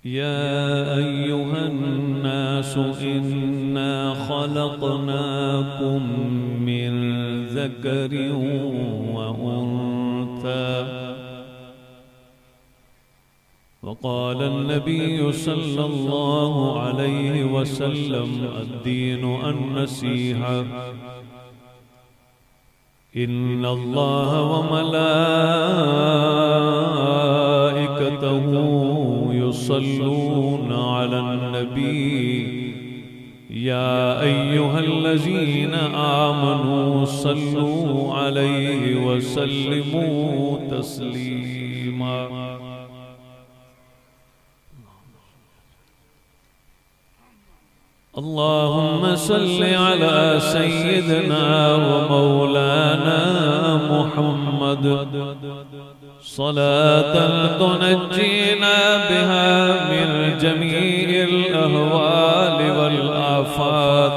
يا أيها الناس إنا خلقناكم من ذكر وأنثى وقال النبي صلى الله عليه وسلم الدين النصيحة إن الله وملائكته يصلون على النبي يا أيها الذين آمنوا صلوا عليه وسلموا تسليما اللهم صل على سيدنا ومولانا محمد صلاة تنجينا بها من جميع الأهوال والآفات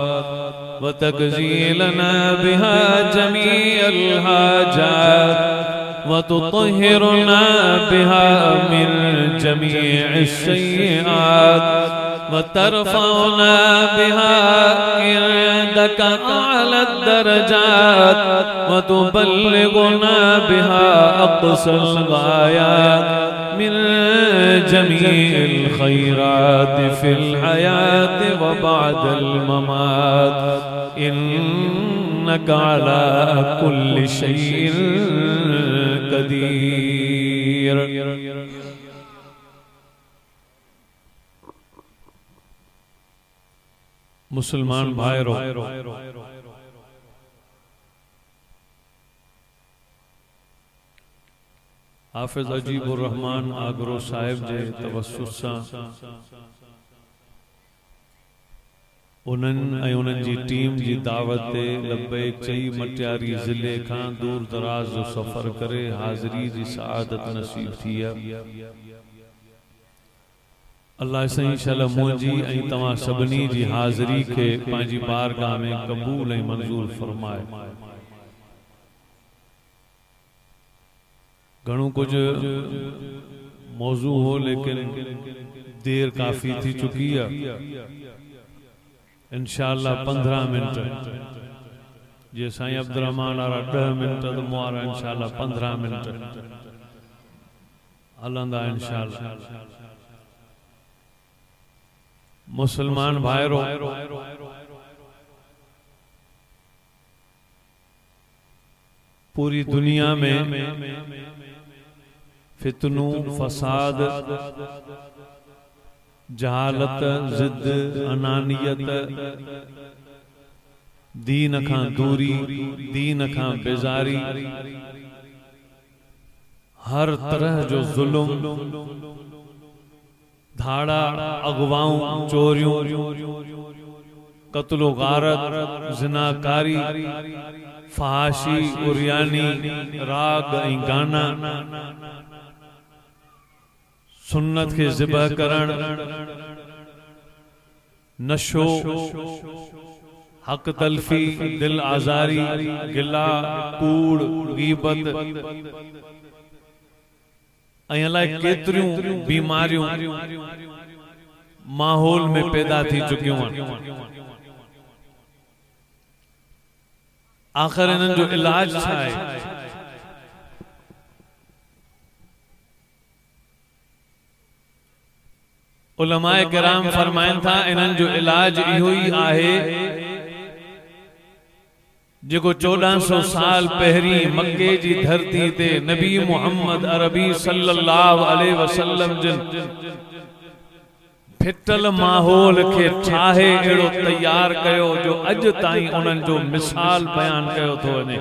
وتجزي لنا بها جميع الحاجات وتطهرنا بها من جميع السيئات وترفعنا بها عندك أعلى الدرجات وتبلغنا بها أقصى الغايات من جميع الخيرات في الحياة وبعد الممات إنك على كل شيء قدير. मुसलमान भाइयों, हाफिज अजीबुर रहमान आगरो साहिब जे तवस्सुस सां उन्हनि जी टीम जी दावत ते लब्बैक चई मटियारी ज़िले खां दूर दराज जो सफ़र करे हाज़री जी सआदत नसीब थी आहे। अल्लाह सही शल मुंहिंजी ऐं तव्हां सभिनी जी हाज़री खे पंहिंजी बारगाह में क़बूल ऐं मंज़ूर फरमाए। घणो कुछ मौजू हो लेकिन देर काफ़ी थी चुकी है। इंशाअल्लाह 15 मिनट जे साईं अब्दुर्रहमान वारा 10 मिनट तो मुआरा इंशाअल्लाह 15 मिनट हलंदा इंशाअल्लाह। मुसलमान भाइयों, पूरी दुनिया में फितनू, फसाद, जहालत, जिद, अनानियत, दीन खां दूरी, दीन खां बेजारी, हर तरह जो जुल्म, धाड़ा, अगवाऊं, चोरियों, कत्लो गारत, जिनाकारी, फहाशी, उरियानी, राग ऐं गाना, सुन्नत के ज़िबह करण, नशो, हक तलफी, दिल आज़ारी, गिला, कूड़, गीबत ऐं अलाए केतिरियूं बीमारियूं माहौल में पैदा थी चुकियूं आहिनि। आखिर इन्हनि जो इलाज छा आहे? उलमाए किराम फरमाइनि था इन्हनि जो इलाज इहो ई आहे जेको 1400 साल पहिरीं मक्के जी धरती ते नबी मुहम्मद अरबी सल्लल्लाहु अलैहि वसल्लम जिन फिटल माहौल के ठाहे एड़ो तैयार कयो जो अज ताईं उन्हनि जो मिसाल बयान कयो थो वञे।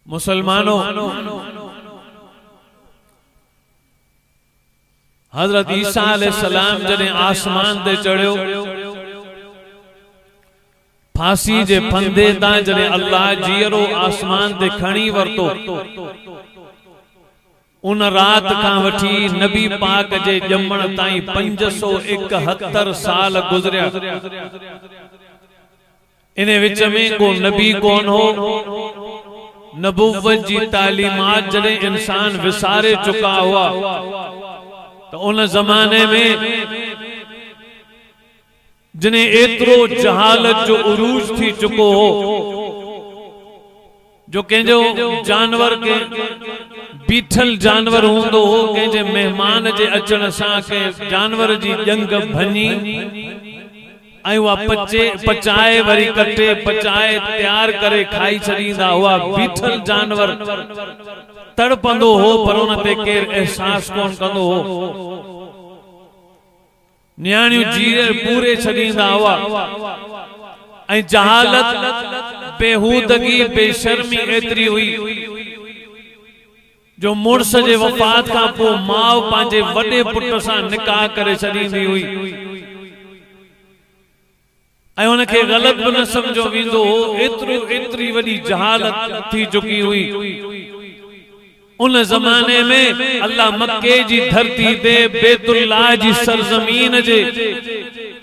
मुसलमानों, हजरत ईसा अलैहिस्सलाम जने आसमान ते चढ़ियो, फांसी जे फंदे तां जने अल्लाह जीअरो आसमान ते खणी वरतो, उन रात का वठी नबी पाक जे जमण ताईं 571 साल गुजरिया। इन विच में को नबी कोन हो, नबुव्वत जी तालीमात जड़े इंसान विसारे चुका हुआ तो उन जमाने में जिन्हें एतरो जहालत जो उरूज थी चुको हो जो कंहिंजो जानवर के बीठल जानवर होंदो हो कंहिंजे मेहमान जे अचण सां के जानवर जी जंग भनी पचाए वरी कटे पचाए तैयार करे खाई छड़ींदा हुआ बीठल जानवर तड़पंदो हो पर उन ते केर एहसास कोन कंदो हो न्याणियों जीरे पूरे छड़ींदा हुआ ऐं जहालत बेहूदगी बेशर्मी एतरी हुई जो मुड़स जे वफात का पो माव पांजे वडे पुट सां निकाह करे छड़ींदी हुई ऐं उनखे गलत भी न समझो वेंदो एतरी वडी जहालत थी चुकी हुई उन जमाने में अल्लाह मक्के जी धरती ते बैतुल्लाह जी सरजमीन जे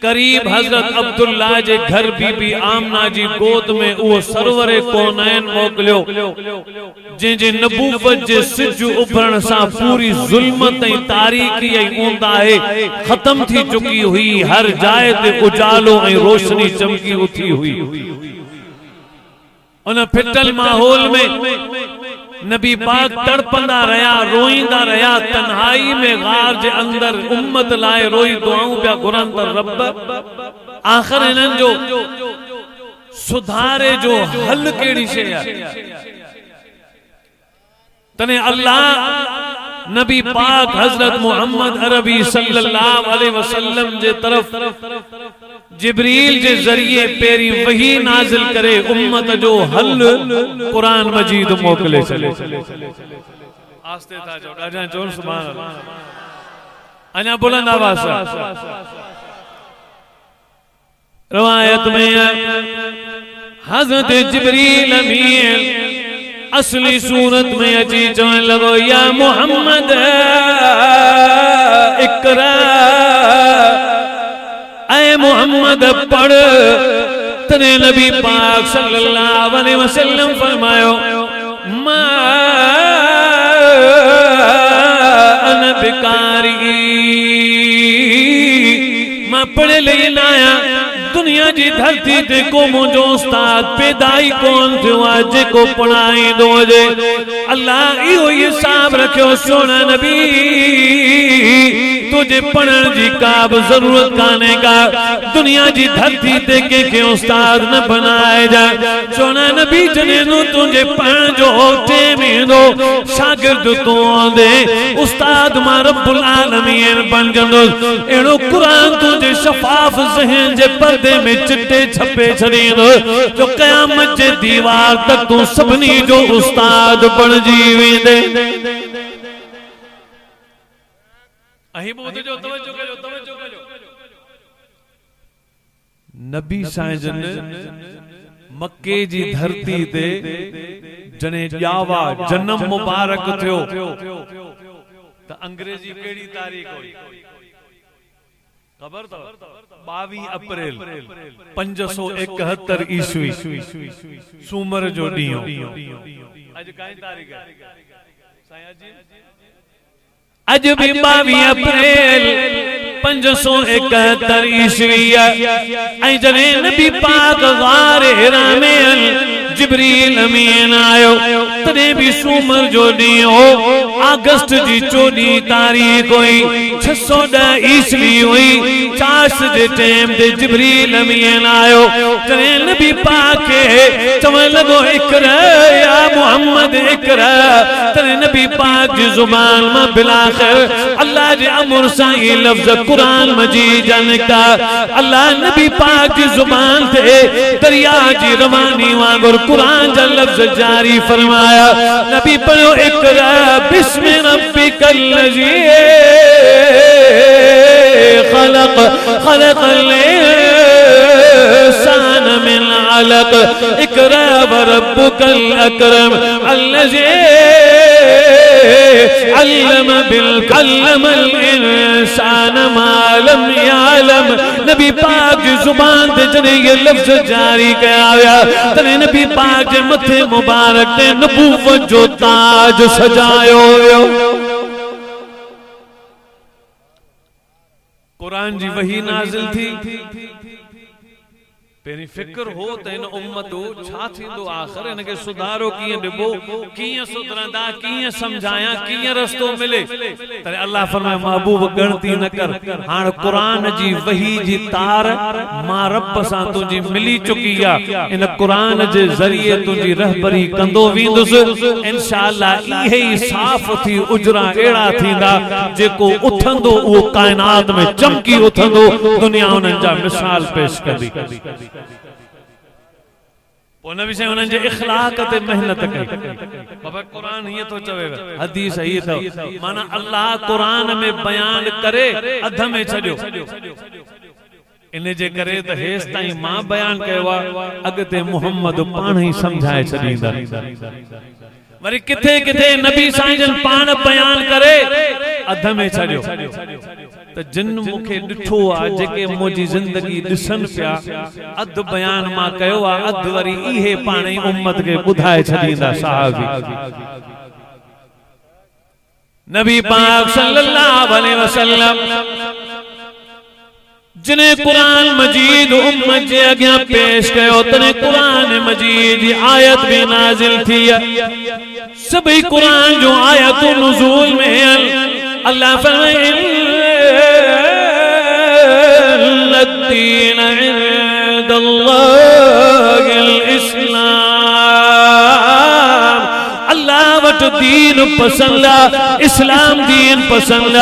करीब हजरत अब्दुल्लाह जे घर बीबी आमना जी गोद में वो सरवरे कौनैन मोकलियो जे नबूवत जे सिज उभरण सा पूरी जुल्मत ऐं तारीकी ऐं ऊंदा है खत्म थी चुकी हुई हर जाए ते उजालो ऐं रोशनी चमकी उठी हुई उन फिटल माहौल में नबी पाक तड़पंदा रहा रोईंदा रहा तन्हाई में गार जे अंदर उम्मत लाए रोई दुआऊं पिया घुरन त रब आखिर इन्हनि जो सुधारे जो हल केड़ी शे तने अल्लाह नबी पाक हजरत मोहम्मद अरबी सल्लल्लाहु अलैहि वसल्लम जे तरफ जिब्रील जे जरिए पेरी वही नाजिल करे उम्मत जो हल कुरान मजीद मोकले चले आस्ते था जो डाजा जोर सुभान अल्लाह अना बुलंद आवाज रवायत में हजरत जिब्रील अमीन असली सूरत में अची चवण लगो या मोहम्मद इकरा ऐ मोहम्मद पढ़ तने नबी पाक सल्लल्लाहु अलैहि वसल्लम फरमायो मा अन बिकारी मैं पढ़े ले लाया दुनिया जी धरती ते को मुझो उस्ताद पैदाई कौन थियो आज को पढ़ाई दो जे अल्लाह इहो हिसाब रखियो सोना नबी तुझे पढ़न जी का जरूरत काने का दुनिया जी धरती ते के उस्ताद न बनाए जा सोना नबी जने नु तुझे पढ़न जो टाइम दो शागिर्द तो दे उस्ताद मा रब्बुल आलमीन बन जंदो एड़ो कुरान तुझे शफाफ ज़हन जे पर्दे में चिट्टे छपे छड़ींदो जो क़यामत जे दीवार तक तू सबनी जो उस्ताद बन जी वेंदे नबी साईं मक्के जी धरती ते जने जावा जन्म मुबारक थियो त अंग्रेजी केड़ी तारीख हुई खबर तो 22 अप्रैल 571 ईस्वी सूमर जो ॾींहुं आज काई तारीख है साईं जी अज भी 22 अप्रैल 571 ईस्वी ऐं जॾहिं नबी पाक गार हिरा में जिब्रील अमीन आयो तॾहिं भी सूमर जो ॾींहुं हो अगस्त जी 14 तारीख हुई 610 ईस्वी हुई चाश जे टाइम ते जिब्रील अमीन आयो जॾहिं नबी पाक खे चवण लॻो इकरा या मोहम्मद इकरा तॾहिं नबी पाक जी ज़ुबान मां बिलाखिर अल्लाह जे अमर सां ई लफ़्ज़ कुरान मजीद जा निकता अल्लाह नबी पाक जी ज़ुबान ते दरिया जी रवानी वांगुरु कुरान जा लफ्ज जारी फरमाया नबी पढ़ो इकरा बिस्मि रब्बिकल लज़ी खलक खलकल इंसान मिन अलक इकरा व रब्बुकल अकरम अल्लज़ी अल्लम बिल कल्लमल इंसान मा लम आलम नबी पाक जी जुबान ते जने ये लफ्ज जारी कया विया तने नबी पाक जे मथे मुबारक ते नबूवत जो ताज सजायो वियो। कुरान जी वही नाज़िल थी पेरी फिक्र हो त इन उम्मत छा थींदो आखिर इनके सुधारो कीअं डिबो कीअं सुधरंदा कीअं समझाया कीअं रस्तो मिले तरे अल्लाह फरमाए महबूब गणती न कर हां कुरान जी वही जी तार मां रब सां तुजी मिली चुकी आ इन कुरान जे जरिए तुजी रहबरी कंदो वींदुस इंशाअल्लाह इहे ही साफ थी उजरा एड़ा थींदा जेको उथंदो वो कायनात में चमकी उथंदो दुनिया उनन जा मिसाल पेश कंदी नबी से उन्हनि जे इखलाक ते मेहनत कई बाबा कुरान ये तो चवे हदीस ही तो माना अल्लाह कुरान में बयान करे अध में छड्यो इन जे करे त हेस ताई मां बयान कयो अगते मोहम्मद पाण ही समझाए छडींदा वरी किथे किथे नबी साईं पाण बयान करे अध में छड्यो त जिन मुखे डिठो आ जेके मुजी जिंदगी दिसन पिया अध बयान मां कयो आ अध वरी इहे पाणे उम्मत के बुधाए छडींदा साहबी नबी पाक सल्लल्लाहु अलैहि वसल्लम जिने कुरान मजीद उम्मत जे अग्या पेश कयो तने कुरान मजीद जी आयत भी नाजिल थी सभी कुरान जो आयत नुज़ूल में अल्लाह फरमाए الدين عند الله الإسلام अल्लाह वट दीन पसंद इस्लाम दीन पसंद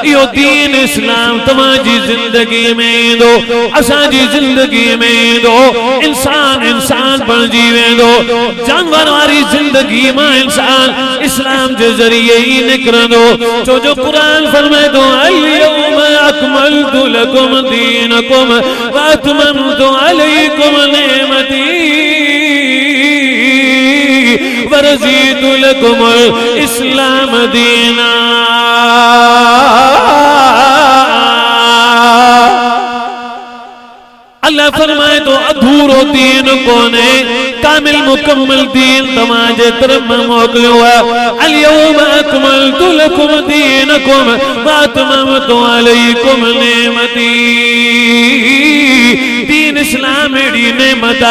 यो दीन इस्लाम तमाजी जिंदगी में दो असाजी जिंदगी में दो इंसान इंसान बन जीवे दो जानवर वाली जिंदगी में इंसान इस्लाम के जरिए ही निकरंदो जो जो कुरान फरमाए दो अल-यौम अकमलतु लकुम दीनकुम व अतममतु अलैकुम निअमती वरज़ीतु लकुमुल इस्लाम दीना अल्लाह फरमाए तो अधूरो दीन कोने कामिल मुकम्मल दीन तमाजे तरफ मोकलियो है अल-यौम अकमलतु लकुम दीनकुम व अतममतु अलैकुम निअमती दीन इस्लाम एड़ी नेमत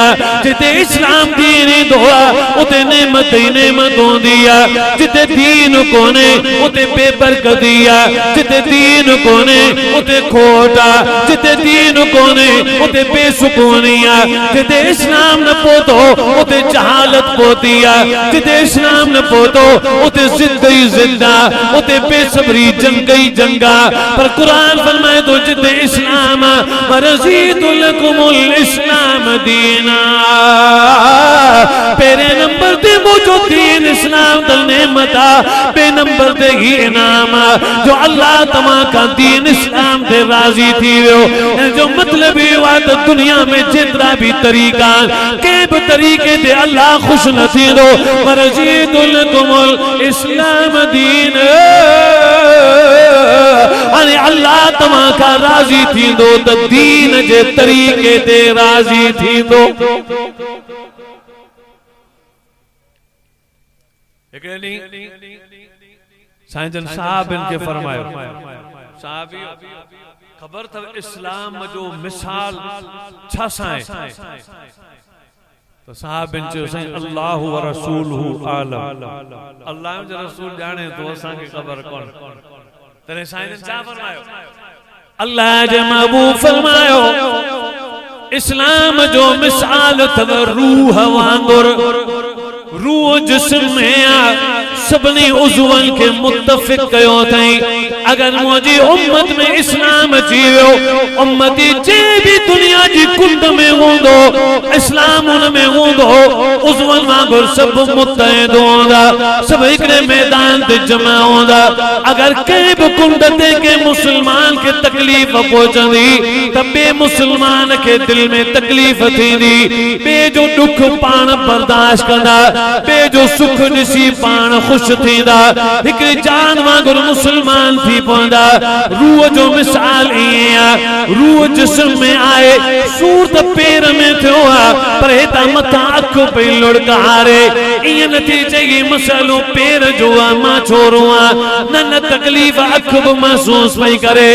जिते इस्लाम दीन दोआ उते नेमत ही नेमत होंदी है जिते दीन कोने उते बेबरकती है जिते दीन कोने उते खोटा जिते दीन कोने उते बेसुकूनी है जिते इस्लाम न पोतो उते जहालत पोती है जिते इस्लाम न पोतो उते जिद ही जिद्दा उते बेसब्री जंग ही जंगा पर कुरान फरमाए तो जिते इस्लाम वरज़ीतु लकुमुल इस्लाम दीना पहले नंबर ते मुझो दीन इस्लाम दल नेमता बे नंबर ते ही इनाम जो अल्लाह तमा का दीन इस्लाम ते राजी थी वियो जो मतलब ये बात दुनिया में जितना भी तरीका के भी तरीके ते अल्लाह खुश न थी दो वरज़ीतु लकुमुल इस्लाम दीन अरे अल्लाह तमा का राजी थी दो तो दीन जे तरीके ते राजी थी दो साईं साहब इनके फरमायो साहब खबर था इस्लाम जो मिसाल छा साए तो साहब जो साईं अल्लाह व रसूलहु आलम अल्लाह जो रसूल जाने तो असा के खबर कौन तेरे साईं छा फरमायो अल्लाह जे महबूब फरमायो इस्लाम जो मिसाल तव रूह वांगुर रूह जिस्म में सबनी उज़वन के मुत्तफिक कयो थई अगर मुझी उम्मत में इस्लाम जीवो उम्मती जे भी दुनिया जी कुंड में होंदो इस्लाम उन में होंदो उज़वन वांगुर सब मुत्तहिद होंदा सब एकड़े मैदान ते जमा होंदा अगर कहीं भी कुंड ते के मुसलमान के तकलीफ पहुंचंदी त बे मुसलमान के दिल में तकलीफ थींदी बे जो दुख पान बर्दाश्त कंदा बे जो सुख दिसी पान खुश खुश थींदा हिक जान वांगुर मुसलमान थी पवंदा रूह जो मिसाल इया रूह जिस्म में आए सूरत पैर में थियो पर हेता मथा अख पे लुड़कारे इया नथी चई मसलो पैर जो मां छोरो न तकलीफ अख भी महसूस पई करे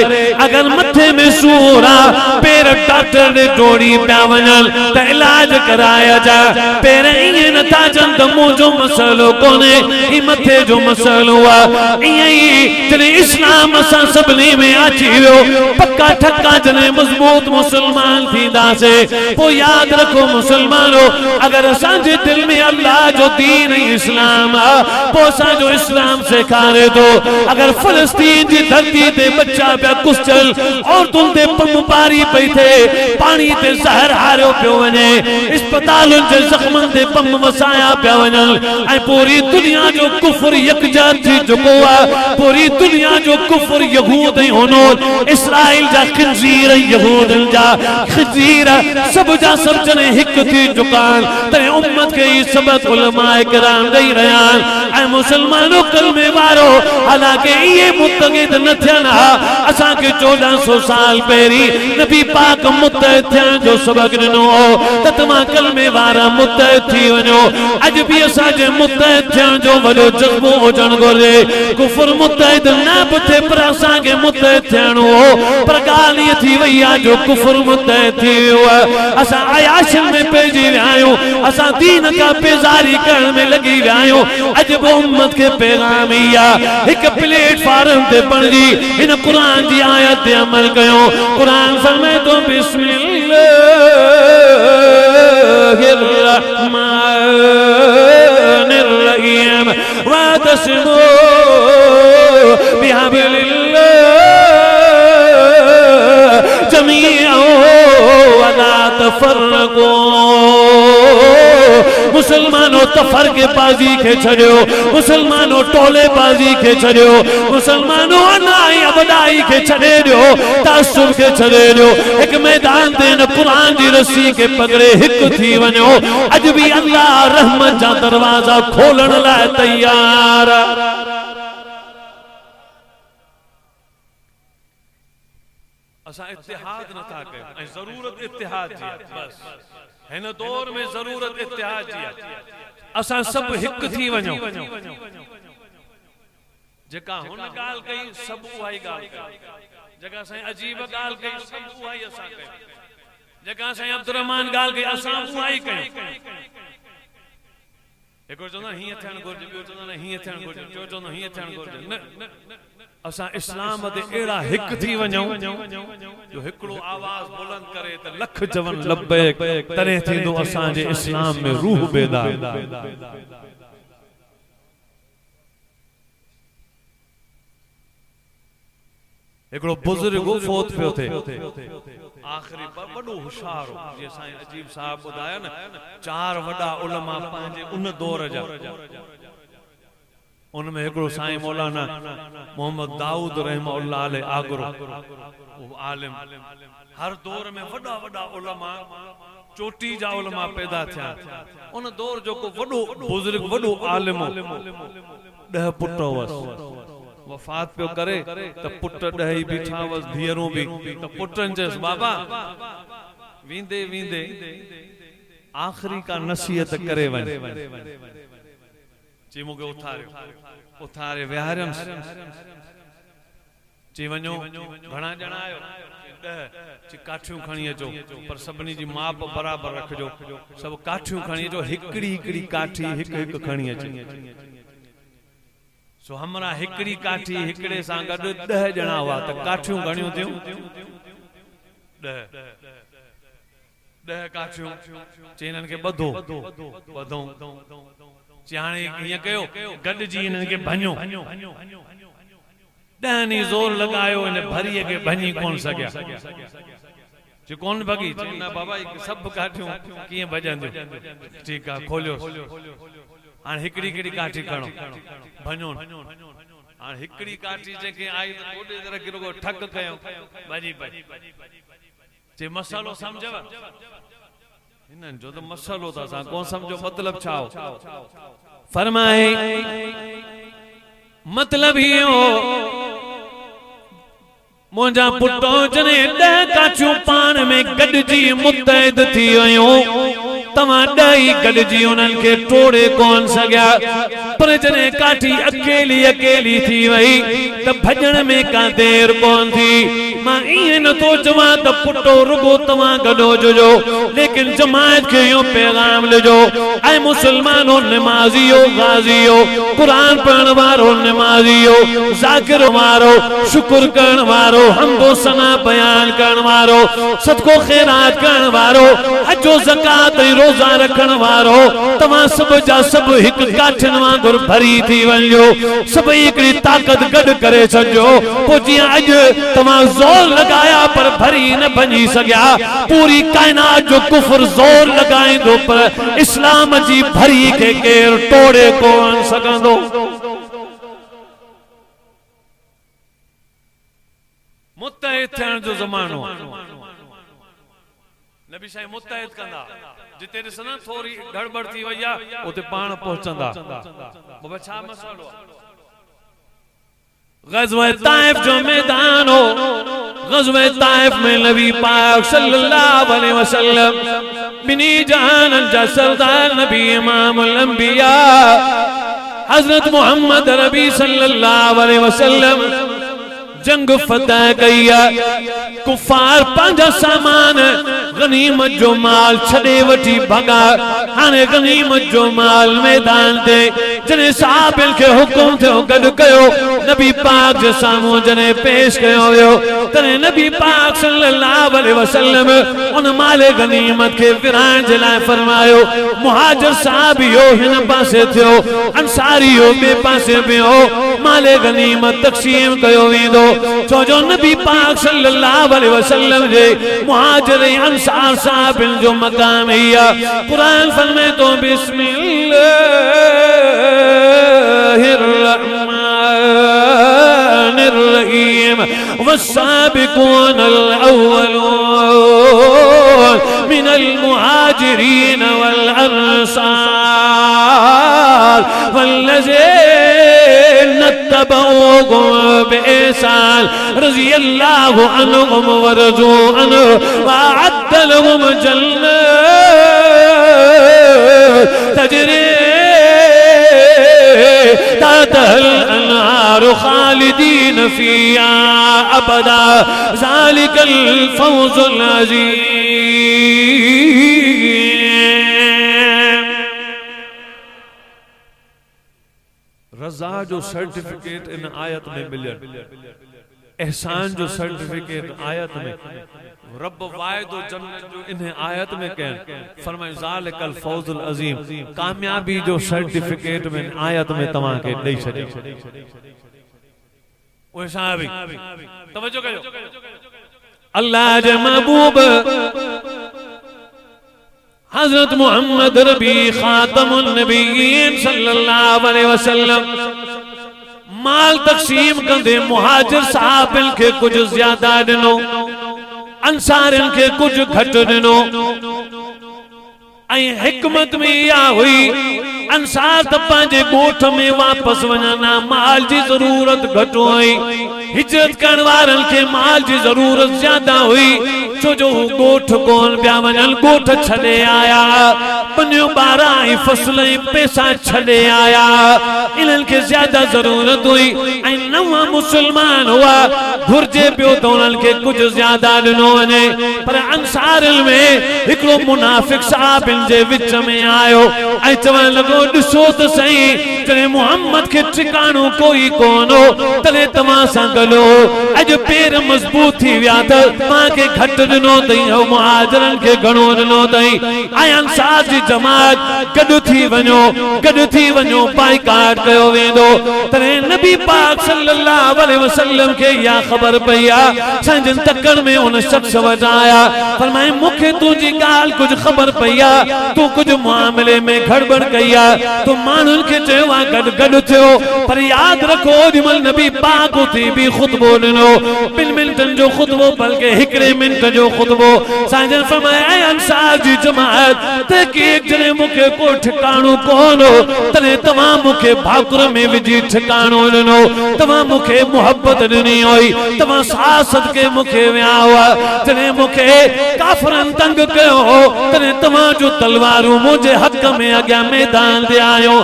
अगर मथे में सूर आ पैर डॉक्टर ने दौड़ी पिया वञन त इलाज कराया जा पैर इए नथा चन त मुंहिंजो मसलो कोने ई मथे जो मसलो आ इए ही जने इस्लाम असां सभिनी में अची वियो पक्का ठक्का जने मजबूत मुसलमान थींदासे पोइ याद रखो मुसलमानो अगर असांजे दिल में अल्लाह जो दीन इस्लाम आ पोइ असांजो इस्लाम सेखारे थो अगर फिलिस्तीन जी धरती ते बच्चा पिया कुचल औरतुनि ते बमबारी पई थे पानी ते ज़हर हारियो पियो वञे अस्पतालुनि जे ज़ख्मनि ते बम वसाया पिया वञनि ऐं पूरी दुनिया जो कुफर यकजा थी चुको आहे पूरी दुनिया जो कुफर यहूद ऐं हुनूर इस्राइल जा खिंजीर यहूदनि जा खिंजीर सब जा सब जने हिक थी चुका तने उम्मत के ई सबक उलमाए किराम ॾेई रहिया ऐं मुसलमानो कलमे वारो हालांकि ये मुतक़िद न थियन असा के 1400 साल पहिरी नबी पाक मुतहद थियण जो सबक ॾिनो त तव्हां कलमे वारा मुतहद थी वञो अॼु बि असांजे मुतहद थियण जो वॾो जज़्बो हुजण घुरिजे कुफर मुतहद न बि थिए पर असांखे मुतहद थियणो हो पर ॻाल्हि इहा थी वई आहे जो कुफर मुतहद थी वियो आहे असां अयाशिन में पइजी विया आहियूं असां दीन खां बेज़ारी करण में लॻी विया आहियूं अॼु बि उम्मत के पैगाम ही एक प्लेटफार्म ते पढ़ी इन कुरान की आयत ते अमल कयो कुरान फरमाए तो बिस्मिल्लाहिर रहमानिर रहीम वतस्मू बिहब्लिल्लाह जमीअन वला तफर्रकू मुसलमानों तफरके बाजी के छड़ियो मुसलमानों टोले बाजी के छड़ियो मुसलमानों अनाई अबदाई के छड़े दियो तासुब के छड़े दियो एक मैदान ते न कुरान जी रस्सी के पकड़े हिक थी वञो अज भी अल्लाह रहमत जा दरवाजा खोलण लाए तैयार असा इत्तेहाद न था कयो जरूरत इत्तेहाद जी बस है न दौर में जरूरत इत्तेहाद जी असा सब हिक थी वञो जेका हुन गाल कई सब उहाई गाल जेका साईं अजीब गाल कई सब उहाई असा कई जेका साईं अब्दुर्रहमान गाल कई असा उहाई कई एको चवंदा हिय थियण घुरिजे ॿियो चवंदा हिय थियण घुरिजे टियों चवंदा हिय थियण घुरिजे न असा इस्लाम ते एड़ा हिक थी वञो जो हिकड़ो आवाज बुलंद करे त लख जवन लब्बैक तने थींदो असा जे इस्लाम में रूह बेदार एकड़ो बुजुर्ग फोत पियो थे आखिरी पर बड़ो होशियार जे साईं अजीब साहब बुधाया न 4 वडा उलमा पांजे उन दौर जा उनमें एकड़ो साईं मौलाना मोहम्मद दाऊद रहमतुल्लाह अलैह आगरो वो आलिम हर दौर में वडा वडा उलमा चोटी जा उलमा पैदा थिया उन दौर जो को वडो बुजुर्ग वडो आलिम 10 पुट वस वफात पे करे त पुट 10 ही बिठा वस धीअरूं भी त पुटन जस बाबा वींदे वींदे आखिरी का नसीहत करे वन ची मुके उथारे विहारम ची वञो घणा ॼणा आयो 10 काठियूं खणी अचो पर सभनी जी माप बराबर रखजो सब काठियूं खणी अचो हिकड़ी हिकड़ी काठी हिक हिक खणी अचो सो हमरा हिकड़ी काठी हिकड़े सां गड 10 ॼणा हुआ त काठियूं घणियूं थियूं 10 काठियूं चेनन के बधो बधो चाणे ये कयो गड जी इनन के भञो ॾहनी जोर लगायो इन भरी के भञी कोन सकिया जे कोन भगी ना बाबा सब काठियूं किए भजंदियूं ठीक आ खोलियो हां हिकड़ी हिकड़ी काठी खणो भञो हां हिकड़ी काठी जेके आई त कोडे तरह के रुगो ठक कयो भजी जे मसालो समझव इनन जो तो मसालो था सा कोन समझो मतलब छाओ फरमाए मतलब ही हो मुझा पुटो जने 10 काचियूं पान में गॾजी मुतहद थी वयूं तमा 10 गॾजी उन्हनि खे टोड़े कोन सघिया पर जने काठी अकेली अकेली थी वई त भॼण में का देर कोन थी मां इहे नथो चवां त पुटो रुगो तव्हां गॾो जुजो लेकिन जमात खे इहो पैगाम ॾिजो ऐं मुसलमानो नमाज़ियो गाज़ियो क़ुरान पढ़ण वारो नमाज़ियो ज़ाकिर वारो शुक्र करण वारो हमदो सना बयान करण वारो सदको खैरात करण वारो हजो ज़कात ऐं रोज़ा रखण वारो तव्हां सब जा सब हिक काठिन वांगुर भरी थी वञो सभई हिकड़ी ताकत गॾ करे छॾियो पोइ जीअं अॼु तव्हां ज़ोर लगाया पर भरी न बनी सघिया पूरी कायनात जो कुफर जोर लगाईंदो पर इस्लाम जी भरी के केर तोड़े कोन सघंदो मुत्तहिद थियण जो ज़मानो नबी साईं मुत्तहिद कंदा जिते ॾिसना थोड़ी गड़बड़ थी वई आहे उते पाण पहुचंदा बाबा छा मसलो ग़ज़वा ताइफ जो मैदान हो ग़ज़वा ताइफ में नबी पाक सल्लल्लाहु अलैहि वसल्लम बिनी जहानन जा सरदार नबी इमामुल अंबिया हजरत मोहम्मद नबी सल्लल्लाहु अलैहि वसल्लम जंग फतह कई कुफार पंहिंजा सामान गनीमत जो माल छड़े वठी भगा हाने गनीमत जो माल मैदान ते जने साहबन के हुकुम थियो गड कयो नबी पाक जे सामू जने पेश कयो वियो तने नबी पाक सल्लल्लाहु अलैहि वसल्लम उन माल गनीमत के विरान जे लाइ फरमायो मुहाजिर साहबियो हिन पासे थियो अंसारियो बे पासे बियो माल गनीमत तक़सीम कयो वेंदो छो जो नबी पाक सल्लल्लाहु अलैहि वसल्लम जे मुहाजिर अंसार साहबिन जो मकाम है कुरान फरमाए तो बिस्मिल्लाहिर रहमानिर रहीम वस्साबिकूनल अव्वलून मिनल मुहाजिरीन वल अंसार वल्लज़ीना तबऊहुम बिइहसान रज़ियल्लाहु अन्हुम व रज़ू अन्हु वअद्द लहुम जन्नत तजरी तहतल अन्हार खालिदीन फ़ीहा अबदा ज़ालिकल फ़ौज़ुल अज़ीम। रज़ा जो सर्टिफिकेट इन आयत में मिलियल एहसान जो सर्टिफिकेट आयत में रब वायदो जन्नत जो इन्हें आयत में कह फरमाए ज़ालिकल फौजुल अजीम कामयाबी जो सर्टिफिकेट में आयत में तमा के दई छड़े ओए साहबी तवज्जो कयो अल्लाह जे महबूब हजरत मोहम्मद रबी खातमुन नबीयीन सल्लल्लाहु अलैहि वसल्लम माल तकसीम कंदे मुहाजिर साहबिन के कुछ ज्यादा दिनो अंसारिन के कुछ घट दिनो ऐं हिकमत में या हुई अंसार त पंहिंजे गोठ में वापस वञना माल जी जरूरत घट हुई हिजरत करण वारन के माल जी जरूरत ज्यादा हुई छो जो गोठ कोन पिया वञन गोठ छॾे आया पनियूं ॿारहां ऐं फसल ऐं पैसा छॾे आया इन्हनि खे ज्यादा जरूरत हुई ऐं नवां मुसलमान हुआ घुर्जे पियो त उन्हनि खे कुझु ज्यादा ॾिनो वञे पर अंसारिन में हिकिड़ो मुनाफ़िक साहबिन जे विच में आयो ऐं चवण लॻो ॾिसो त सही जॾहिं मुहम्मद खे ठिकाणो कोई कोन हो तॾहिं तव्हां सां गॾु अॼु पेर मज़बूत थी विया त तव्हांखे घटि ॾिनो अथई मुहाजिरनि खे घणो ॾिनो अथई ऐं अंसार जी जमात गॾु थी वञो बाइकाट कयो वेंदो तॾहिं नबी पाक सल्लल्लाहु अलैहि वसल्लम खे इहा ख़बर पई आहे संजन तकड़ में उन शख्स वटि आया फरमाए मूंखे तुंहिंजी ॻाल्हि कुझु ख़बर पई आहे तूं कुझु मामले में गड़बड़ कई आहे तूं माण्हुनि खे चयो आहे गॾु थियो पर यादि रखो ओॾीमहिल नबी पाक उथी बि ख़ुतबो ॾिनो 2 मिंटनि जो ख़ुतबो बल्कि 1 मिंट पंहिंजो खुतबो साईं फरमाया ऐं अंसार जी जमात तहकीक जने मुखे को ठिकाणो कोन तने तमां मुखे भाकुर में विझी ठिकाणो ॾिनो तमां मुखे मोहब्बत ॾिनी हुई तमां साथ सदके मुखे विया हुआ तने मुखे काफरन तंग कयो तने तमां जो तलवारूं मुझे हक में अॻियां मैदान ते आयो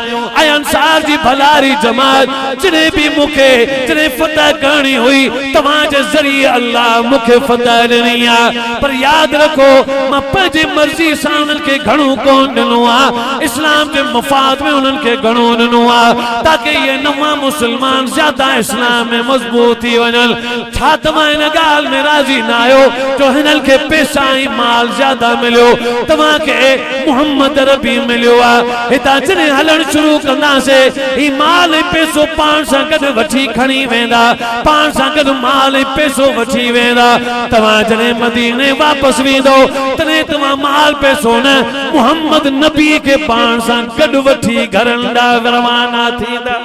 ऐं अंसार जी भलारी जमात जने भी मुखे जने फतह करनी हुई तमां जे ज़रिए अल्लाह मुखे फतह ॾिनी आ पर याद रखो मां पंहिंजी मर्ज़ी सां उन्हनि खे घणो कोन ॾिनो आहे इस्लाम जे मफ़ाद में उन्हनि खे घणो ॾिनो आहे ताकि ये नवां मुसलमान ज्यादा इस्लाम में मज़बूत थी वञनि छा तव्हां इन ॻाल्हि में राज़ी न आहियो जो हिननि खे पैसा ऐं माल ज्यादा मिलियो तव्हांखे मोहम्मद रबी मिलियो आहे हितां जॾहिं हलणु शुरू कंदासीं ही माल ऐं पैसो पाण सां गॾु वठी खणी वेंदा पाण सां गॾु माल ऐं पैसो वठी वेंदा तव्हां जॾहिं मदीने वापसि वेंदो तॾहिं तव्हां माल पैसो न मोहम्मद नबी के पाण सां गॾु वठी घरनि ॾांहुं रवाना थींदा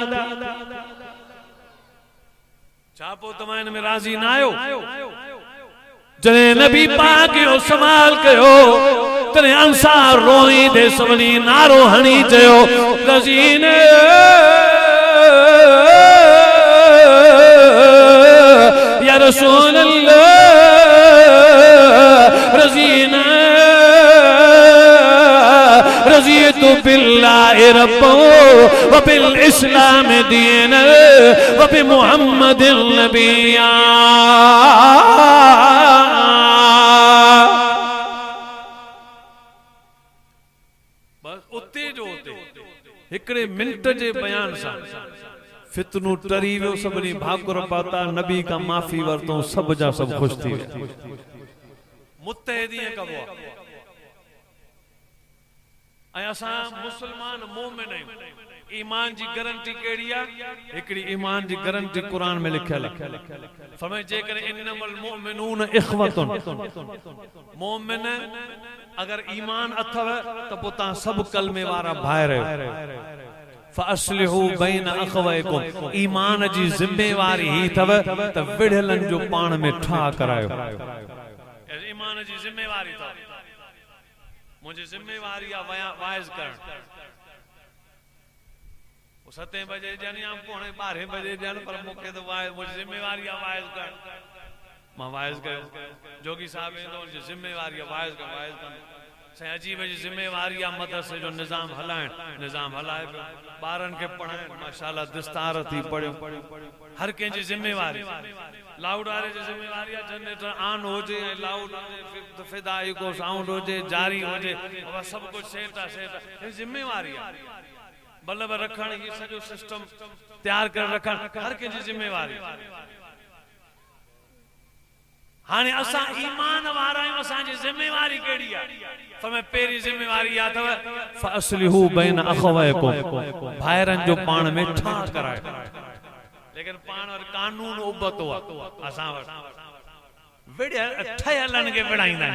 छा पोइ तव्हां हिन में राज़ी न आहियो जॾहिं नबी पाक जो सवाल कयो तॾहिं अंसार रोईंदे सभिनी नारो हणी चयो रज़ीन या रसूल अल्लाह रज़ीन रज़ीतु बिल्लाहि रब्बो व बिल इस्लाम दीनन व बि मुहम्मदिन नबिय्या बस उते जो उते हिकड़े मिनट जे बयान सां फितनू टरी वियो सभिनी भाकुर पाता नबी का माफ़ी वरतो सब जा सब खुश थी विया मुत्तहिदीअ कबो ऐं असां मुसलमान मोमिन आहियूं ईमान जी गारंटी केड़ी आहे हिकड़ी ईमान जी गारंटी कुरान में लिखियल आहे फरमाए जेकर इन्नमल मुमिनून इख्वतुन मोमिन अगर ईमान अथव त पोइ तव्हां सब कलमे वारा भाइर आहियो फअस्लिहू बैन अखवैकुम ईमान जी जिम्मेवारी ही थव त विढ़लन जो पाण में ठा करायो ईमान जी जिम्मेवारी थव मुझे जिम्मेवारी आ वाइज कर 7 बजे जानी हम पौने 12 बजे जान पर मुखे तो वाइज मुझे जिम्मेवारी आ वाइज कर मां वाइज कर जोगी साहब तो उनकी जिम्मेवारी वाइज कर से अजीब जी जिम्मेवारी आ मदरसे जो निजाम हलाएं निजाम हलाए बारन के पढ़ाए माशाल्लाह दस्तार थी पढ़ो हर के जी जिम्मेवारी लाउड वाले जी जिम्मेवारी आ जनरेटर ऑन हो जे लाउड हो फिदाई को साउंड हो जे जारी हो जे और सब कुछ सेटा ये जिम्मेवारी आ बल्ब रखण ये सजो सिस्टम तैयार कर रखण हर के जी जिम्मेवारी हाने असा ईमान वारा असा जी जिम्मेवारी केड़ी आ फरमाए पेरी जिम्मेवारी या तव फअस्लिहू बैन अखवैकुम भाइरन जो पाण में ठा कराए लेकिन पाण और कानून उबतो असा विड़े ठयलन के विड़ाईंदा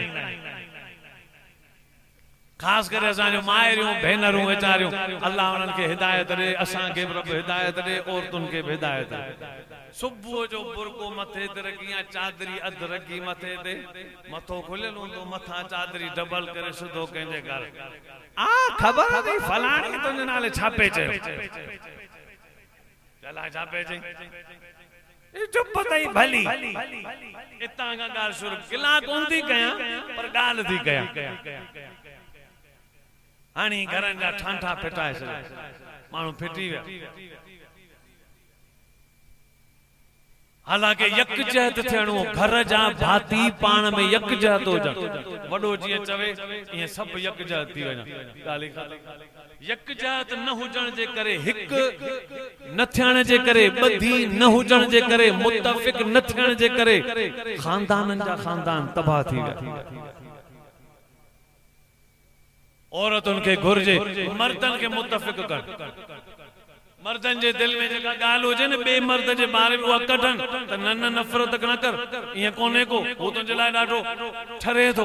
खास करे असा जो मायरियों भेनरूं वेचारियों अल्लाह उनन के हिदायत दे असा के रब हिदायत दे औरतुन के हिदायत सुबह जो बुरको मथे ते रखिया चादरी अध रखी मथे ते मथो खुलियल हूंदो मथा चादरी डबल करे सुधो कंहिंजे घर आ खबर नहीं फलाणी तुंहिंजे नाले छापे चयो चला छापे चई चुप तई भली इतां का ॻाल्हि शुरू गिला कोन थी कयां पर ॻाल्हि थी कयां हाणी घरनि जा ठांठा फिटाए छॾिया माण्हू फिटी विया हालांकि यकजहत थियणो घर जा भाती पाण में यकजहत हुजनि वॾो जीअं चवे ईअं सभु यकजहत थी वञनि ॻाल्हि यकजहत न हुजण जे करे हिक न थियण जे करे ॿधी न हुजण जे करे मुतफ़िक न थियण जे करे खानदाननि जा खानदान तबाह थी विया औरतुन के घुर्जे मर्दन के मुतफ़िक कर मर्दन जे दिल में जेका गाल होजे न बे मर्द जे बारे में कढन त न नफरत न कर ये कोने को वो तुझे लाए डाढो ठरे थो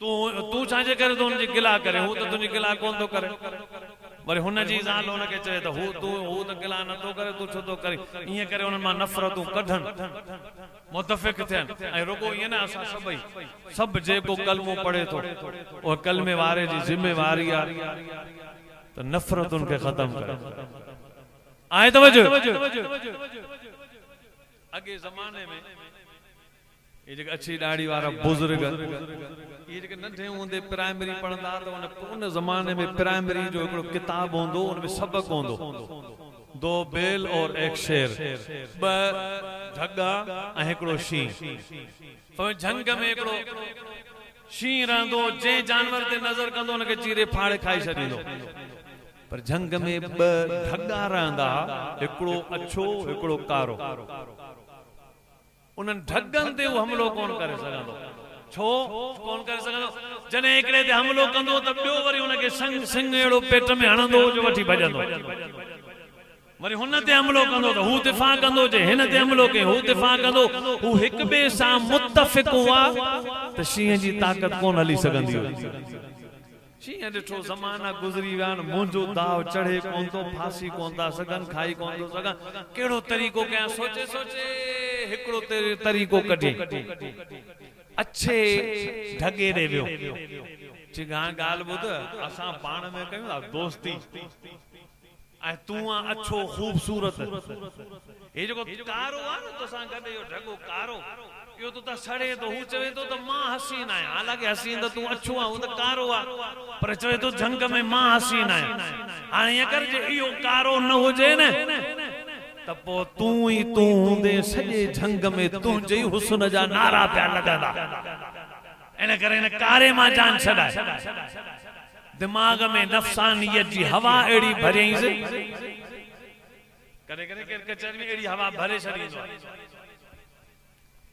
तू छाजे करे तो उनजी गिला करे वो तो तुझी गिला कोन तो करे वरी हुन जी ज़ाल हुन खे चए त हू त गिला नथो करे तू छो थो करे ईअं करे उन्हनि मां नफ़रतूं कढनि मुतफ़िक़ थियनि ऐं रुगो ईअं न असां सभु जेको कलमो पढ़े थो उहो कलमे वारे जी ज़िम्मेवारी आहे त नफ़रतुनि खे ख़तम करे आहे तवजो अॻे ज़माने में ये जेके अच्छी दाढ़ी वारा बुजुर्ग ये जेके नंढे हूंदे प्राइमरी पढ़ंदा त उन ज़माने में प्राइमरी जो हिकिड़ो किताब हूंदो उन में सबक हूंदो दो बेल और एक शेर ब ढगा ऐं हिकिड़ो शींह पोइ झंग में हिकिड़ो शींह रहंदो जे जानवर ते नज़र कंदो उनखे चीरे फाड़े खाई छॾींदो पर झंग में ब ढगा रहंदा हिकिड़ो अछो हिकिड़ो कारो उन्हनि ढगनि ते हमलो कोन करे सघंदो छो कोन करे सघंदो जॾहिं हिकिड़े ते हमलो कंदो त ॿियो वरी उनखे सिंग अहिड़ो पेट में हणंदो जो वठी भॼंदो वरी हुन ते हमलो कंदो त हू दिफ़ा कंदो जे हिन ते हमलो कई हू दिफ़ा कंदो हू हिक ॿिए सां मुत्तफ़िक़ हुआ त शींहं जी ताक़त कोन हली सघंदी हुई शींहं ॾिठो ज़माना गुज़री विया आहिनि मुंहिंजो दाव चढ़े कोन थो फांसी कोन था सघनि खाई कोन थो सघां कहिड़ो तरीक़ो कयां सोचे हिकिड़ो तरीक़ो कढी अच्छे ढगे ॾे वियो चई हाणे ॻाल्हि ॿुध असां पाण में कयूं था दोस्ती ऐं तूं आहे अछो ख़ूबसूरत हे जेको कारो आहे न तोसां गॾु इहो ढगो कारो इहो तूं त सड़े थो हू चवे थो त मां हसीन आहियां हालांकि हसीन त तूं अछो आहे हू त कारो आहे पर चवे थो झंग में मां हसीन आहियां हाणे ईअं कर जे इहो कारो न हुजे न त पोइ तूं ई तूं हूंदे सॼे झंग में तुंहिंजे ई हुस्न जा नारा पिया लॻंदा इन करे हिन कारे मां जान छॾाए दिमाग़ में नफ़सानियत जी हवा अहिड़ी भरियईंसि कॾहिं कॾहिं केरु कचहरी में अहिड़ी हवा भरे छॾींदो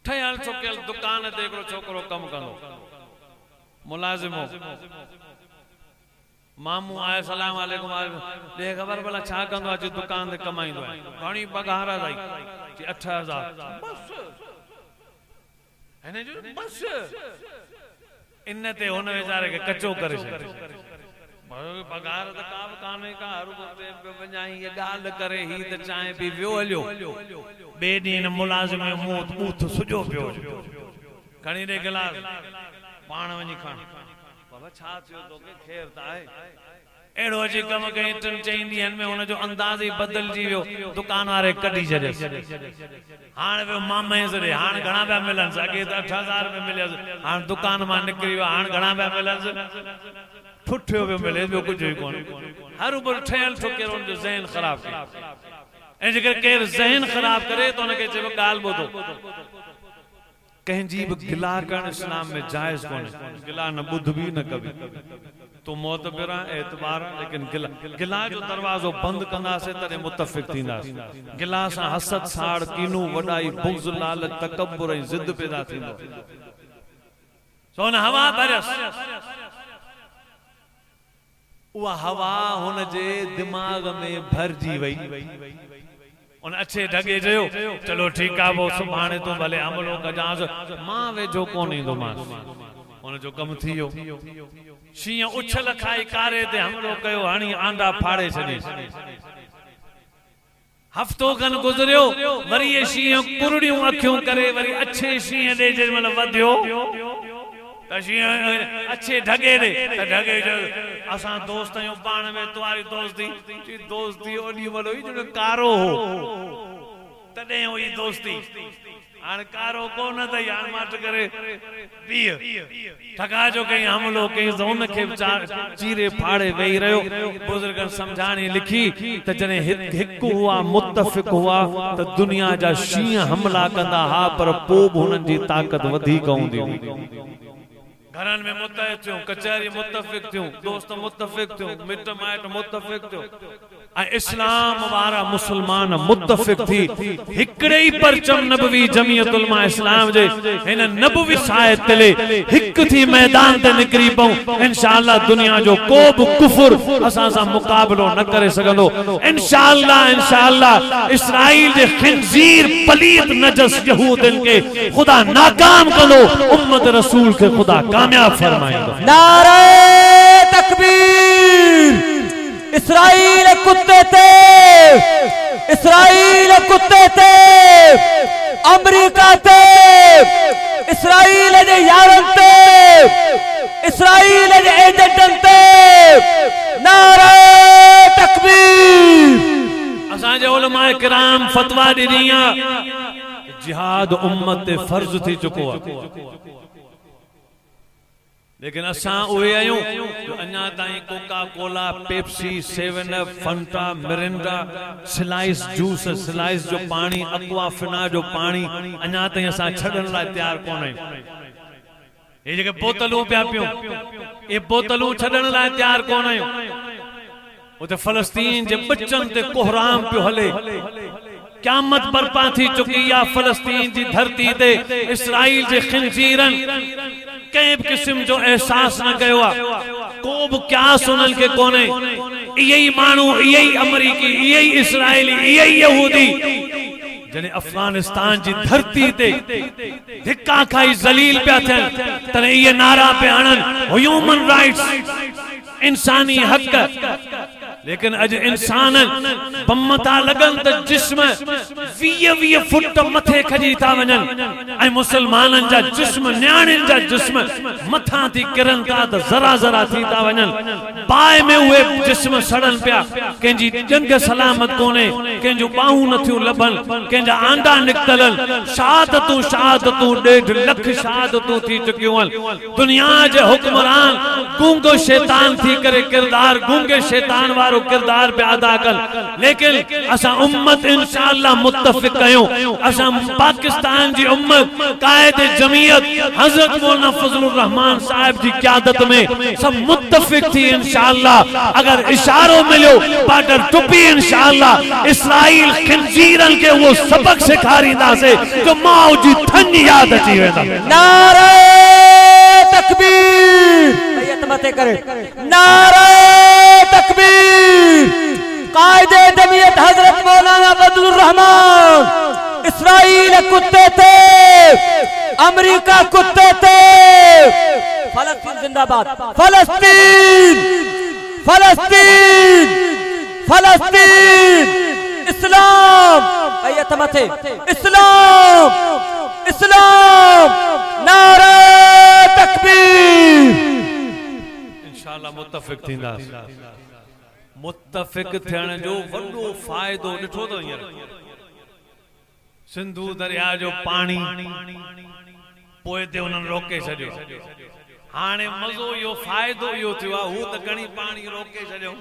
ठहियल ठुकियल दुकान ते हिकिड़ो छोकिरो कमु कंदो मुलाज़िम हो मामू आए सलाम वालेकुम दे खबर भला छा कंदो अॼु दुकान ते कमाईंदो आहे घणी पघार अथई 8000 बस हिन जो बस इन ते हुन वीचारे खे कचो करे छॾियो पघार त का बि कान्हे का वञाई ॻाल्हि करे ही त चांहि पी वियो हलियो ॿिए ॾींहुं हिन मुलाज़िम जो मुंहुं बूथ सुॼो पियो खणी ॾे गिलास पाण वञी खण बाबा छा थियो तोखे ख़ैर त आहे अहिड़ो अची कमु कई टिनि चईं ॾींहंनि में हुनजो अंदाज़ ई बदिलजी वियो दुकान वारे कढी छॾियसि हाणे वियो मामे ॾे हाणे घणा पिया मिलनि अॻे त 8000 रुपया मिलियसि हाणे दुकान मां निकिरी वियो हाणे घणा पिया मिलनि ठुठियो पियो मिले ॿियो कुझु ई कोन हर उमिरि ठहियल ठुकियल हुनजो ज़हन ख़राब कयो ऐं जेकर केरु ज़हन ख़राब करे त हुनखे चइबो ॻाल्हि ॿुधो कंहिंजी बि गिला करणु इस्लाम में जाइज़ कोन्हे गिला न ॿुध बि न कबी तूं मोतबिर एतबार लेकिन गिला जो दरवाज़ो बंदि कंदासीं तॾहिं मुतफ़िक़ थींदासीं गिला सां हसद साड़ कीनू वॾाई बुग़्ज़ लालच तकब्बुर ऐं ज़िद पैदा थींदो सो हुन हवा भरियसि उहा हवा हुन जे दिमाग़ में भरिजी वई उन अच्छे ढगे चयो चलो ठीकु आहे पोइ सुभाणे तूं भले हमलो कजांसि मां वेझो कोन ईंदोमांसि हुनजो कमु थी वियो शींहं उछल खाई कारे ते हमलो कयो हणी आंडा फाड़े छॾी हफ़्तो खन गुज़रियो वरी ये शींहं कुरड़ियूं अखियूं करे वरी अच्छे शींहं ॾे जेमहिल वधियो त शींहं अच्छे ढगे ॾे त ढगे जो असां दोस्त आहियूं पाण में तुम्हारी दोस्ती ओॾी महिल हुई जो कारो हो तॾहिं हुई दोस्ती हाणे कारो कोन अथई हाणे मां करे बीह ठगा जो कई हमलो कई त हुनखे चीरे फाड़े वेही रहियो बुज़ुर्गनि सम्झाणी लिखी त जॾहिं हिकु हुआ मुतफ़िक़ हुआ त दुनिया जा शींहं हमला कंदा हा पर पोइ बि हुननि जी ताक़त वधीक हूंदी हुई घरनि में मुतहद थियूं कचहरी मुतफ़िक़ थियूं दोस्त मुतफ़िक़ थियूं मिट माइट मुतफ़िक़ थियूं ऐं इस्लाम वारा मुसलमान मुतफ़िक़ थी हिकिड़े ई परचम नबवी जमीयत उलमा इस्लाम जे हिन नबवी साए तले हिकु थी मैदान ते निकिरी पऊं इंशाअल्लाह दुनिया जो को बि कुफर असां सां मुक़ाबिलो न करे सघंदो इंशाअल्लाह इसराइल जे खिंजीर पलीत नजस यहूदनि खे ख़ुदा नाकाम कंदो उम्मत रसूल खे ख़ुदा कामयाब फरमाईंदो नारे तकबीर इसराइल कुत्ते थे, इसराइल कुत्ते थे, अमेरिका थे, इसराइल जे यारन थे, इसराइल जे एजेंटन थे। नारे तकबीर। असांजे उलमाए किराम फतवा ॾिनी आहे जिहाद उम्मत ते फर्ज थी चुको आहे, लेकिन असां उहे आहियूं जो अञा ताईं Coca Cola, Pepsi, 7 up, Fanta, Mirinda, slice juice, slice जो पानी, अक्वाफिना जो पानी अञा ताईं असां छॾण लाइ तयार कोन आहियूं। ये जेके बोतलूं पिया पियूं, ये बोतलूं छॾण लाइ तयार कोन आहियूं। उते फलस्तीन जे बच्चन ते कोहराम पियो हले, क़यामत बर्पा थी चुकी आहे फलस्तीन जी धरती ते। इसराइल जे खिंजीरन कंहिं बि क़िस्म जो एहसास न कयो आहे, को बि क्यास उन्हनि खे कोन्हे। इहे ई माण्हू, इहे ई अमरीकी, इहे ई इसराइली, इहे ई यहूदी जने अफगानिस्तान जी धरती ते धिक्का खाई ज़लील पिया थियनि, तॾहिं इहे नारा पिया हणनि ह्यूमन राइट्स, इंसानी हक़। लेकिन अज इंसान बम था लगन त जिस्म 20 फुट मथे खजी था वञन, ऐं मुसलमानन जा जिस्म, न्याणिन जा जिस्म मथा थी किरन था त जरा जरा थी था वञन। बाहि में उहे जिस्म सड़न पिया, कंहिंजी जंग सलामत कोन्हे, कंहिंजो बाहूं नथियूं लभन, कंहिंजा आंडा निकतलन। शहादतूं शहादतूं 1.5 लख शहादतूं थी चुकियूं आहिनि। दुनिया जे हुक्मरान गूंगो शैतान थी करे किरदार, गूंगे शैतान वारो किरदार पे अदा कर। लेकिन असा उम्मत इंशाअल्लाह मुत्तफिक कयूं। असा पाकिस्तान जी उम्मत कायदे जमीयत हजरत मौलाना फजलुर रहमान साहब जी क़यादत में सब मुत्तफिक थी इंशाअल्लाह। अगर इशारो मिलो पाटर टुपी इंशाअल्लाह इसराइल खिंजीरन के वो सबक सिखारींदा से जो माउ जी थन याद अची वेंदा। नारे तकबीर। भैया मते करे नारे तकबीर। कायदे जमीयत हजरत मौलाना फजलुर रहमान। इसराइल कुत्ते थे, अमेरिका कुत्ते थे। फलस्तीन जिंदाबाद, फलस्तीन, फलस्तीन, फलस्तीन। इस्लाम भैया मते, इस्लाम, इस्लाम। नारे तकबीर। इंशाअल्लाह मुत्तफिक थींदा। मुत्तफिक थियण जो वॾो फ़ाइदो ॾिठो तो हींअर सिंधु दरिया जो पानी पोइ ते उन्हनि रोके छॾियो। हाणे मज़ो इहो फ़ाइदो इहो थियो आहे, हू त घणी पाणी रोके छॾियो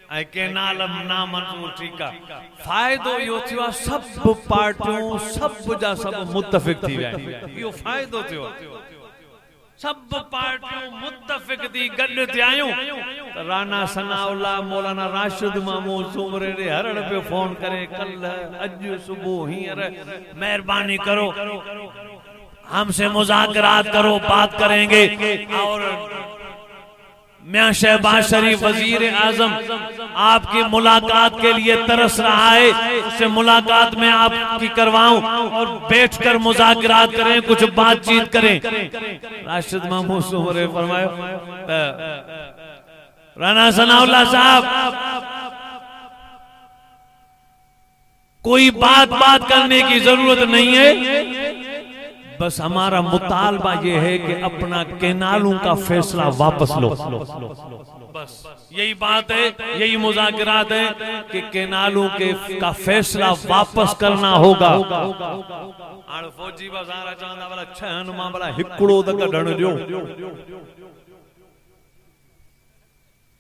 ऐं केनाल नामंज़ूर, ठीकु आहे। फ़ाइदो इहो थियो आहे सभु पार्टियूं सभु जा सभु मुत्तफिक थी विया आहिनि। इहो फ़ाइदो थियो आहे, सब पार्टियों मुत्तफिक थी गॾु थियायूं। राना सनाउल्लाह मौलाना राशिद मामूद सुमरे रे हरण पे फोन करे कल अज सुबह हींअर मेहरबानी करो हमसे मुज़ाकरात करो, बात करेंगे। और मियां शहबाज शरीफ वजीर आजम आपकी मुलाकात के लिए तरस रहा है, उससे मुलाकात में आपकी करवाऊं और बैठकर मुज़ाकरात करें, कुछ बातचीत करें। राशिद महमूद सुमरे फरमायो राना सनाउल्लाह साहब कोई बात करने की जरूरत नहीं है, बस हमारा मुतालबा ये है कि अपना केनालों का फैसला वापस लो। बस यही बात है, यही मुज़ाकरात है कि केनालों के का फैसला वापस करना होगा। फौजी बाज़ार चाहता वाला छहन मां वाला हिकड़ो द कढण जो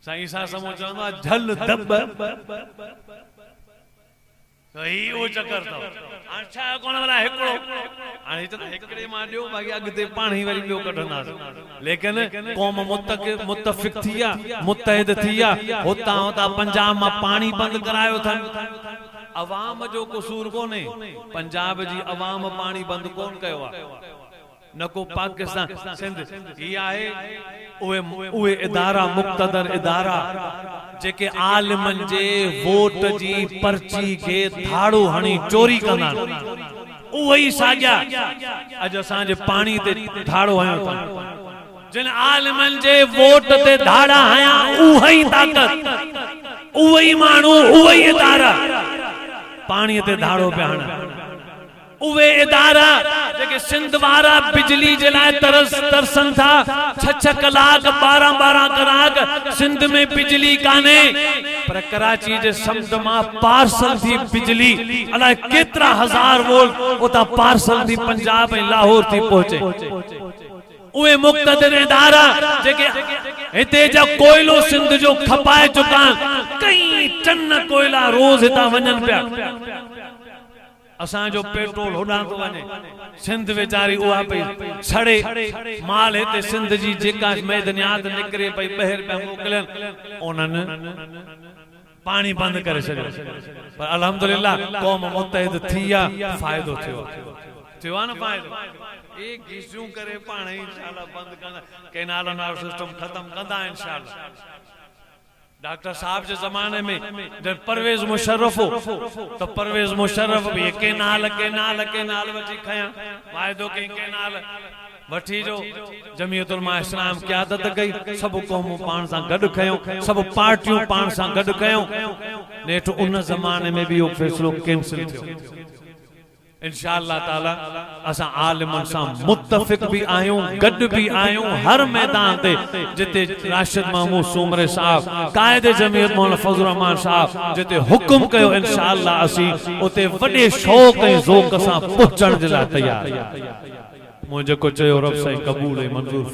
साईं सा समझंदा झल दब सही वो चक्कर तो अच्छा कोन वाला हिकड़ो हाणे त हिकड़े मां ॾियो बाक़ी अॻिते पाणी वरी ॿियो कढंदा। लेकिन क़ौम मुत्तफिक थी आहे, मुत्तहिद थी आहे। हुतां हुतां पंजाब मां पाणी बंदि करायो अथनि। अवाम जो कसूर कोन्हे, पंजाब जी अवाम पाणी बंदि कोन कयो आहे, न को पाकिस्तान सिंध ही आहे। उहे इदारा मुक़तदर इदारा जेके आलिमन जे वोट जी पर्ची के धाड़ो हणी चोरी कंदा उही साॻिया अॼु असांजे पाणी ते धाड़ो हयो था। जिन आलिमन जे वोट ते धाड़ा हया उही ताक़त उवई मानू उवई इदारा पानी ते धाड़ो पे हण उवे इदारा जेके सिंध वारा बिजली जे लाइ तरसन था 6-6 कलाक 12-12 कलाक सिंध में बिजली काने पर कराची जे समुंड मां पार्सल थी बिजली अलाए केतरा हजार वोल्ट उता पार्सल थी पंजाब ऐं लाहौर थी पहुचे उहे मुक़तदर इदारा जेके हिते जा कोयलो सिंध जो खपाए चुका कई टन कोयला रोज हितां वञन पिया असां जो पेट्रोल होॾां तो वञे सिंध वेचारी उहा पई छड़े माल हिते सिंध जी जेका मैदनियात निकरे पई ॿाहिरि पिया मोकिलन उन्हनि पानी बंद करे छॾियो पर अल्हम्दुलिल्लाह क़ौम मुतहिद थी आहे फ़ाइदो थियो आहे न फ़ाइदो एक घिसूं करे पाण ई इंशाअल्लाह बंद कंदा कैनाल नालो सिस्टम खत्म कंदा इंशाअल्लाह डॉक्टर साहब जे जमाने में जब परवेज मुशर्रफ हो तो परवेज मुशर्रफ भी केनाल वठी खया वायदो के केनाल वठी जो जमीयतुल उलमा इस्लाम क़यादत कई सब क़ौमूं पाण सां गॾु खयो सब पार्टियूं पाण सां गॾु कयो नेठ उन जमाने में भी वो फैसलो कैंसिल थियो इंशाअल्लाह ताला असां आलिमन सां मुत्तफिक भी आयूं गॾु भी आयूं हर मैदान ते जिते राशिद महमूद सूमरे साहब कायदे जमीयत मौलाना फजल रहमान साहब जिते हुक्म कयो इंशाअल्लाह असी उते वडे शौक ऐं ज़ौक़ सां पहुचण जे लाइ तैयार मुझे को चयो रब साईं कबूल ऐं मंजूर